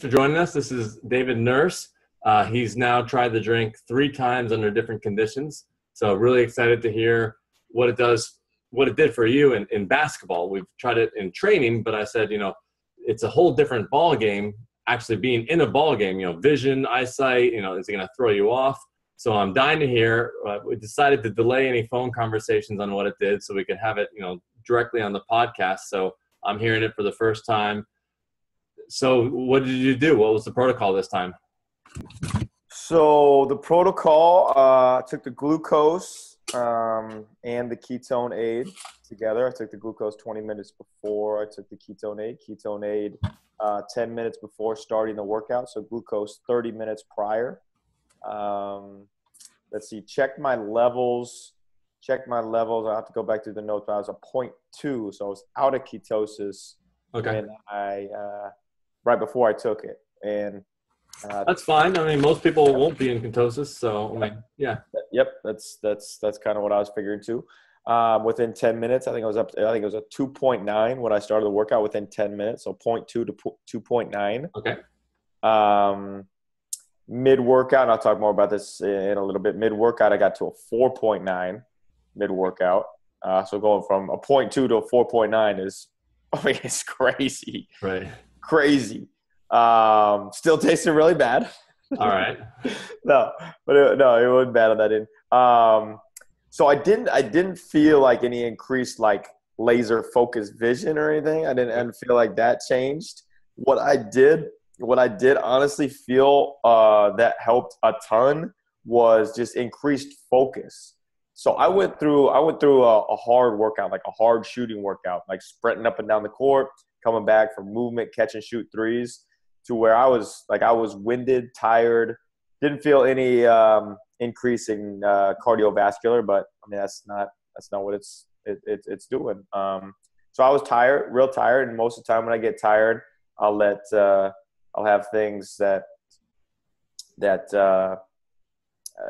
for joining us. This is David Nurse. He's now tried the drink 3 times under different conditions. So really excited to hear what it does, what it did for you in basketball. We've tried it in training, but I said, it's a whole different ball game actually being in a ball game, vision, eyesight, is it going to throw you off? So I'm dying to hear. We decided to delay any phone conversations on what it did so we could have it, directly on the podcast. So I'm hearing it for the first time. So what did you do? What was the protocol this time? So the protocol, took the glucose and the ketone aid together. I took the glucose 20 minutes before I took the ketone aid 10 minutes before starting the workout. So glucose 30 minutes prior. Let's see, check my levels. I have to go back through the notes, but I was a 0.2. So I was out of ketosis. Okay. And right before I took it. And that's fine. I mean, most people won't be in ketosis, so yeah. Yep, that's kind of what I was figuring too. Within 10 minutes, I think it was a 2.9 when I started the workout within 10 minutes, so 0.2 to 2.9. Okay. Mid-workout, and I'll talk more about this in a little bit. Mid-workout, I got to a 4.9 mid-workout. So going from a 0.2 to a 4.9 is, it's crazy. Right. Crazy. Still tasted really bad. All right. No, it wasn't bad on that end. So I didn't feel like any increased like laser focused vision or anything. I didn't feel like that changed. What I did honestly feel that helped a ton was just increased focus. So I went through a hard workout, like a hard shooting workout, like sprinting up and down the court, coming back from movement, catch and shoot threes, to where I was winded, tired, didn't feel any increase in cardiovascular, but I mean that's not what it's doing. So I was tired, real tired, and most of the time when I get tired, I'll have things that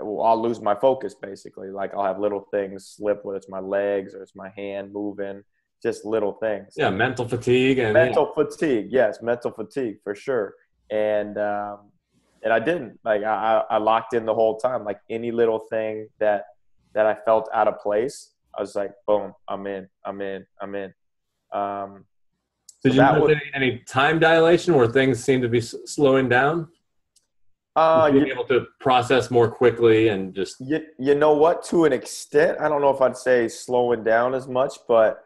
I'll lose my focus basically. Like I'll have little things slip, whether it's my legs or it's my hand moving. Just little things. Yeah, mental fatigue fatigue. Yes, mental fatigue for sure. And I didn't I locked in the whole time. Like any little thing that I felt out of place, I was like, boom, I'm in. Did you notice any time dilation where things seem to be slowing down? Being able to process more quickly and just. You know what? To an extent, I don't know if I'd say slowing down as much, but.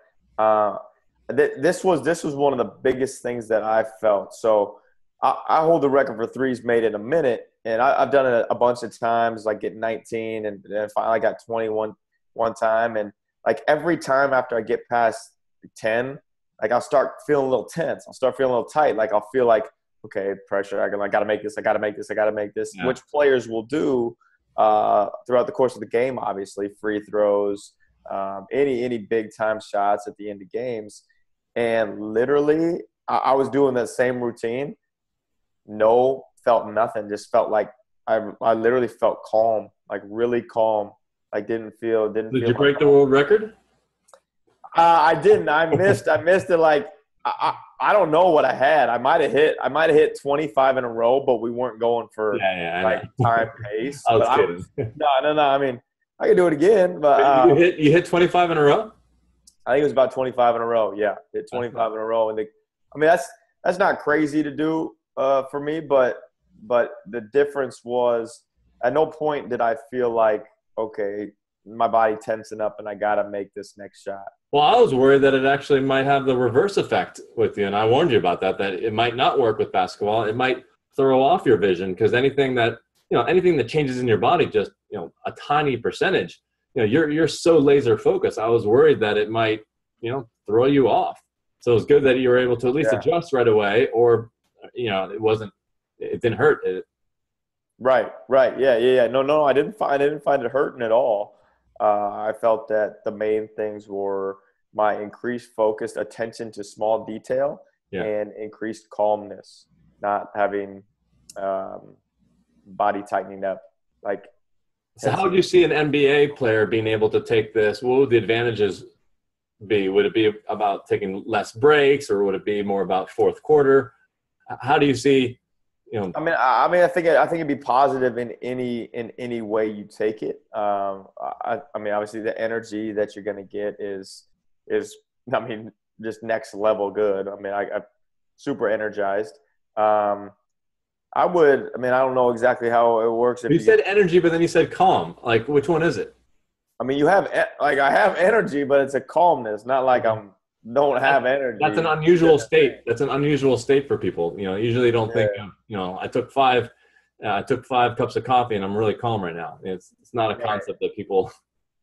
This was one of the biggest things that I felt. So I hold the record for threes made in a minute, and I've done it a bunch of times, like get 19 and finally got 21 one time. And like every time after I get past 10, like I'll start feeling a little tense. I'll start feeling a little tight. Like I'll feel like, okay, pressure. I got to make this. Yeah. Which players will do throughout the course of the game, obviously, free throws, any big time shots at the end of games. And literally I was doing that same routine. Felt nothing. Just felt like I literally felt calm, like really calm. Like did you break the world record? I didn't. I missed it. Like I don't know what I had. I might have hit 25 in a row, but we weren't going for time pace. I was kidding. No. I mean, I could do it again, but you hit 25 in a row? I think it was about 25 in a row. Yeah, hit 25 in a row, and that's not crazy to do for me, but the difference was at no point did I feel like, okay, my body tensing up and I gotta make this next shot. Well, I was worried that it actually might have the reverse effect with you, and I warned you about that it might not work with basketball. It might throw off your vision because anything that changes in your body, just a tiny percentage, you're so laser focused. I was worried that it might throw you off. So it was good that you were able to at least adjust right away, or it didn't hurt. Right. Yeah. No, I didn't find it hurting at all. I felt that the main things were my increased focused attention to small detail and increased calmness, not having body tightening up. So how do you see an NBA player being able to take this? What would the advantages be? Would it be about taking less breaks, or would it be more about fourth quarter? How do you see you know, I think it'd be positive in any way you take it. I mean, obviously the energy that you're going to get is I mean, just next level good. I mean, I'm super energized. I mean, I don't know exactly how it works. If you you said get, energy, but then you said calm. Like, which one is it? I mean, you have like I have energy, but it's a calmness, not like don't have That's an energy. unusual state. That's an unusual state for people. You know, usually don't think Yeah, of, you know, I took 5 cups of coffee and I'm really calm right now. It's not a right. concept that people.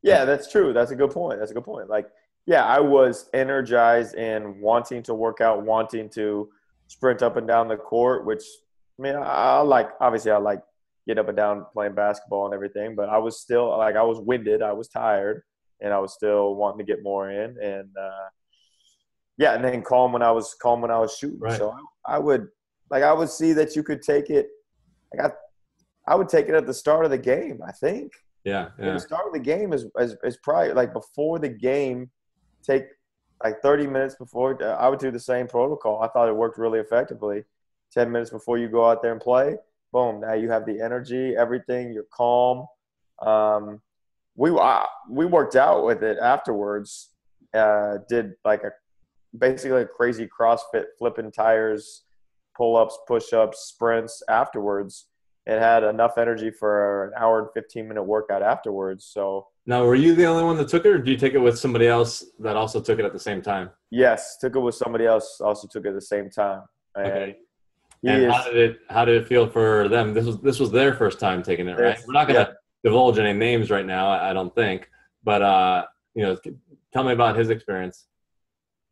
Yeah, that's true. That's a good point. That's a good point. Like, yeah, I was energized and wanting to work out, wanting to sprint up and down the court, which I mean, I like, obviously, I like get up and down playing basketball and everything, but I was still like, I was winded, I was tired, and I was still wanting to get more in. And yeah, and then calm when I was shooting. Right. So I would see that you could take it. Like I would take it at the start of the game, I think. Yeah. The Yeah. start of the game is probably like before the game, take like 30 minutes before. I would do the same protocol. I thought it worked really effectively. 10 minutes before you go out there and play, boom, now you have the energy, everything, you're calm. Um, we worked out with it afterwards, did like basically a crazy CrossFit, flipping tires, pull-ups, push-ups, sprints afterwards. It had enough energy for an hour and 15-minute workout afterwards. So Now, were you the only one that took it, or did you take it with somebody else that also took it at the same time? yes, took it with somebody else, also took it at the same time. And Okay. he And is how did it feel for them? This was their first time taking it, right? this, We're not yeah. gonna divulge any names right now, I don't think. But you know, tell me about his experience.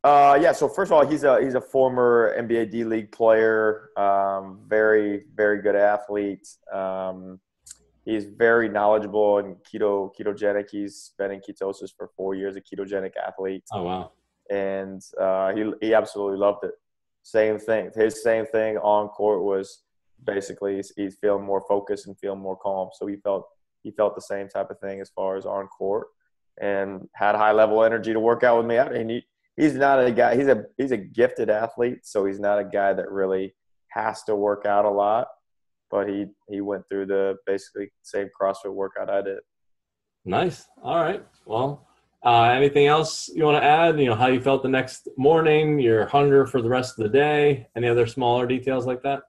Yeah. So first of all, he's a former NBA D League player. Very very good athlete. He's very knowledgeable in ketogenic. He's been in ketosis for 4 years. A ketogenic athlete, Oh wow. and he absolutely loved it. Same thing. His same thing on court was basically he's feeling more focused and feeling more calm. So he felt the same type of thing as far as on court, and had high level energy to work out with me. And he's not a guy. He's a gifted athlete, so he's not a guy that really has to work out a lot. But he went through the basically same CrossFit workout I did. Nice. All right. Well, anything else you want to add? You know, how you felt the next morning, your hunger for the rest of the day, any other smaller details like that?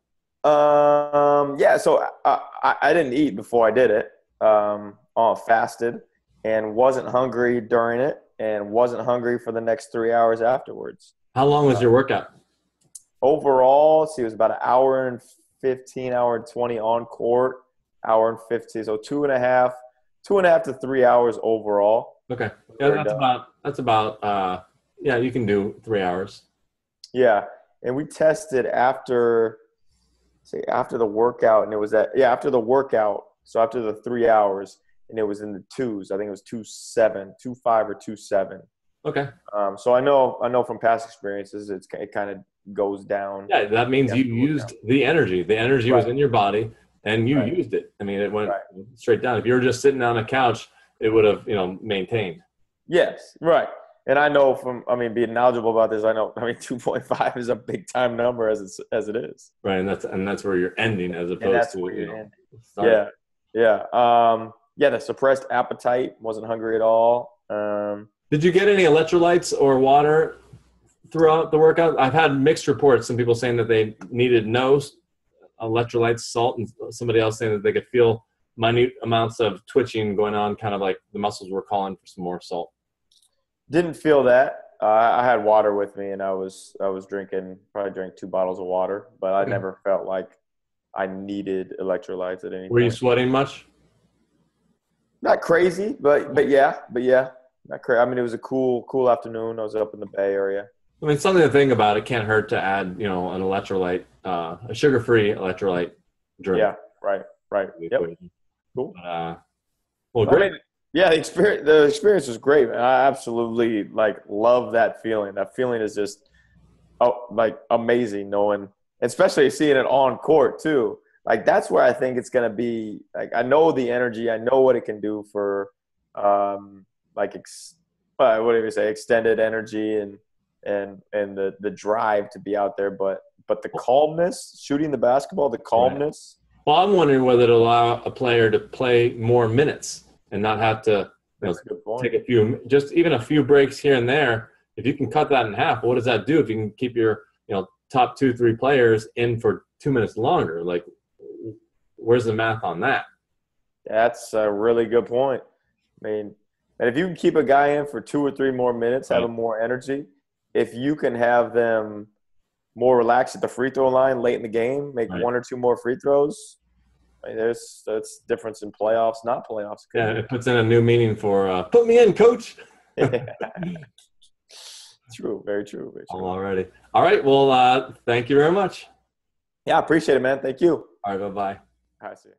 Yeah. So I didn't eat before I did it. Fasted and wasn't hungry during it, and wasn't hungry for the next 3 hours afterwards. How long was your workout? Overall, see, it was about an hour and 15, hour and 20 on court, hour and 15. So 2.5 to 3 hours overall. Okay. Yeah, that's about yeah, you can do 3 hours. Yeah. And we tested after the workout, and it was after the workout. So after the 3 hours, and it was in the twos. I think it was 2.7, 2.5 or 2.7. Okay. So I know from past experiences, it kind of goes down. Yeah, that means you used the energy. The energy was Right. in your body, and you Right. used it. I mean, it went Right. straight down. If you were just sitting on a couch, it would have, maintained. Yes, right. And I know being knowledgeable about this, 2.5 is a big time number as it is. Right, and that's where you're ending as And opposed that's to, where you're in. starting. Yeah. Yeah. The suppressed appetite, wasn't hungry at all. Did you get any electrolytes or water throughout the workout? I've had mixed reports. Some people saying that they needed no electrolytes, salt, and somebody else saying that they could feel minute amounts of twitching going on, kind of like the muscles were calling for some more salt. Didn't feel that. I had water with me, and I was probably drank 2 bottles of water, but I never felt like I needed electrolytes at any Were you point. sweating much? Not crazy, but yeah, not crazy. I mean, it was a cool afternoon. I was up in the Bay Area. I mean, something to think about. It can't hurt to add, an electrolyte, a sugar-free electrolyte drink. Yeah, right. Yep. Cool. Well, great. I mean, yeah, the experience was great, man. I absolutely love that feeling. That feeling is just amazing, knowing, especially seeing it on court too. Like, that's where I think it's gonna be. Like, I know the energy, I know what it can do for, what do you say, extended energy and the drive to be out there. But but the calmness, shooting the basketball, the calmness. Well, I'm wondering whether to allow a player to play more minutes and not have to take even a few breaks here and there. If you can cut that in half, what does that do if you can keep your top 2-3 players in for 2 minutes longer? Like, where's the math on that? That's a really good point. I mean, and if you can keep a guy in for 2 or 3 more minutes, have him more energy, if you can have them more relaxed at the free throw line late in the game, make 1 or 2 more free throws. I mean, that's difference in playoffs, not playoffs. Yeah, it puts in a new meaning for put me in, coach. True, very true. Very true. Alrighty. All right. Well, thank you very much. Yeah, I appreciate it, man. Thank you. All right. Bye-bye. All right, see you.